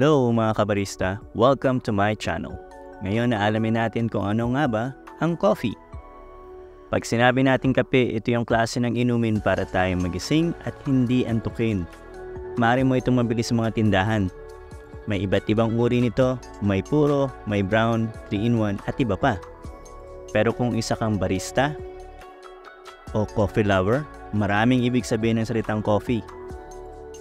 Hello mga kabarista! Welcome to my channel. Ngayon naalamin natin kung ano nga ba ang coffee. Pag sinabi natin kape, ito yung klase ng inumin para tayong magising at hindi antukin. Maaari mo itong mabili sa mga tindahan. May iba't ibang uri nito, may puro, may brown, 3-in-1 at iba pa. Pero kung isa kang barista o coffee lover, maraming ibig sabihin ng salitang coffee.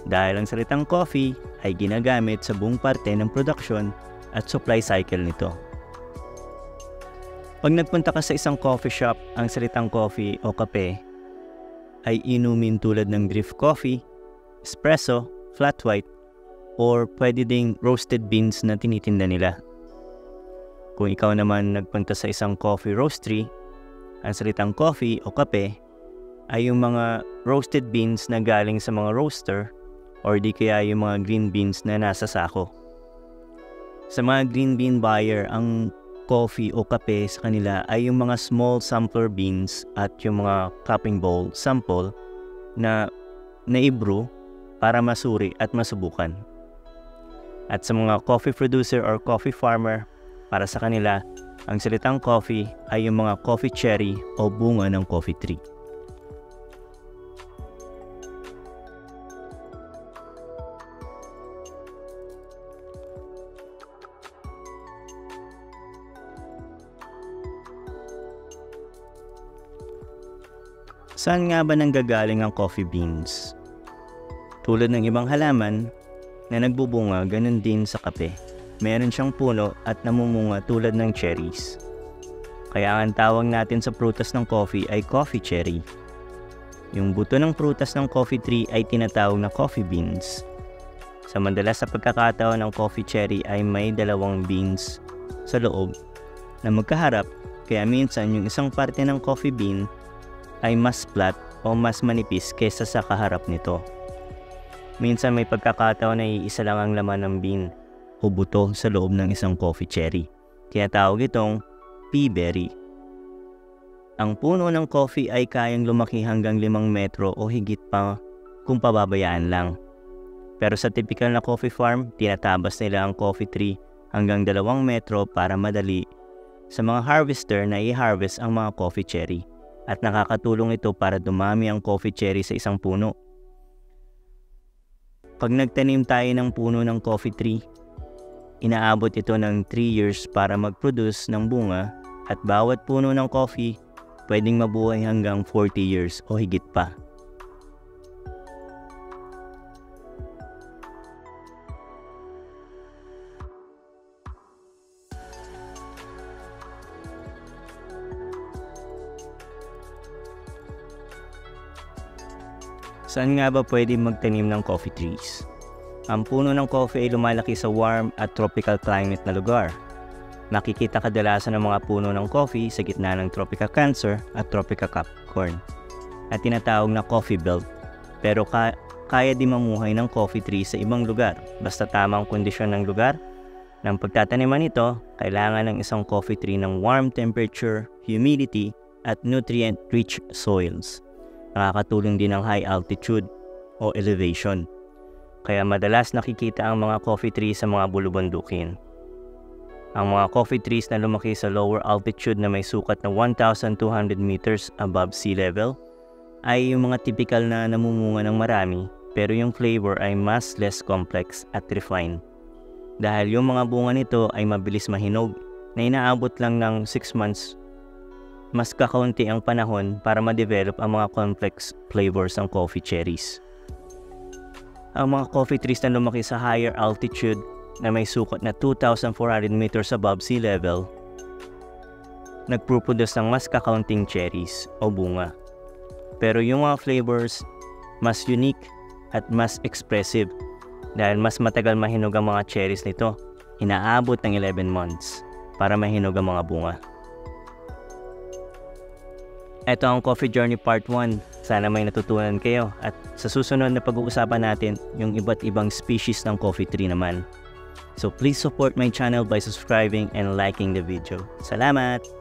Dahil ang salitang coffee ay ginagamit sa buong parte ng production at supply cycle nito. Pag nagpunta ka sa isang coffee shop, ang salitang coffee o kape ay inumin tulad ng drip coffee, espresso, flat white, or pwede ding roasted beans na tinitinda nila. Kung ikaw naman nagpunta sa isang coffee roastery, ang salitang coffee o kape ay yung mga roasted beans na galing sa mga roaster or di kaya yung mga green beans na nasa sako. Sa mga green bean buyer, ang coffee o kape sa kanila ay yung mga small sampler beans at yung mga cupping bowl sample na naibrew para masuri at masubukan. At sa mga coffee producer or coffee farmer, para sa kanila, ang salitang coffee ay yung mga coffee cherry o bunga ng coffee tree. Saan nga ba nanggagaling ang coffee beans? Tulad ng ibang halaman na nagbubunga, ganun din sa kape. Meron siyang puno at namumunga tulad ng cherries. Kaya ang tawag natin sa prutas ng coffee ay coffee cherry. Yung buto ng prutas ng coffee tree ay tinatawag na coffee beans. Sa madalas sa pagkakataon ng coffee cherry ay may dalawang beans sa loob na magkaharap, kaya minsan yung isang parte ng coffee bean ay mas flat o mas manipis kaysa sa kaharap nito. Minsan may pagkakataon na iisa lang ang laman ng bean o buto sa loob ng isang coffee cherry. Tinatawag itong pea berry. Ang puno ng coffee ay kayang lumaki hanggang 5 metro o higit pa kung pababayaan lang. Pero sa typical na coffee farm, tinatabas nila ang coffee tree hanggang 2 metro para madali sa mga harvester na i-harvest ang mga coffee cherry. At nakakatulong ito para dumami ang coffee cherry sa isang puno. Pag nagtanim tayo ng puno ng coffee tree, inaabot ito ng 3 years para mag-produce ng bunga at bawat puno ng coffee pwedeng mabuhay hanggang 40 years o higit pa. Saan nga ba pwede magtanim ng coffee trees? Ang puno ng coffee ay lumalaki sa warm at tropical climate na lugar. Nakikita kadalasan ng mga puno ng coffee sa gitna ng tropical Cancer at tropical Capricorn at tinatawag na coffee belt. Pero kaya din mamuhay ng coffee tree sa ibang lugar basta tamang kondisyon ng lugar. Ng pagtataniman nito, kailangan ng isang coffee tree ng warm temperature, humidity at nutrient-rich soils. Nakakatulong din ang high altitude o elevation. Kaya madalas nakikita ang mga coffee trees sa mga bulubundukin. Ang mga coffee trees na lumaki sa lower altitude na may sukat na 1,200 meters above sea level ay yung mga typical na namumunga ng marami, pero yung flavor ay mas less complex at refined. Dahil yung mga bunga nito ay mabilis mahinog na inaabot lang ng 6 months, mas kakaunti ang panahon para ma-develop ang mga complex flavors ng coffee cherries. Ang mga coffee trees na lumaki sa higher altitude na may sukat na 2,400 meters above sea level, nagproduce ng mas kakaunting cherries o bunga. Pero yung mga flavors, mas unique at mas expressive dahil mas matagal mahinog ang mga cherries nito. Inaabot ng 11 months para mahinog ang mga bunga. Ito ang Coffee Journey Part 1. Sana may natutunan kayo at sa susunod na pag-uusapan natin yung iba't ibang species ng coffee tree naman. So please support my channel by subscribing and liking the video. Salamat!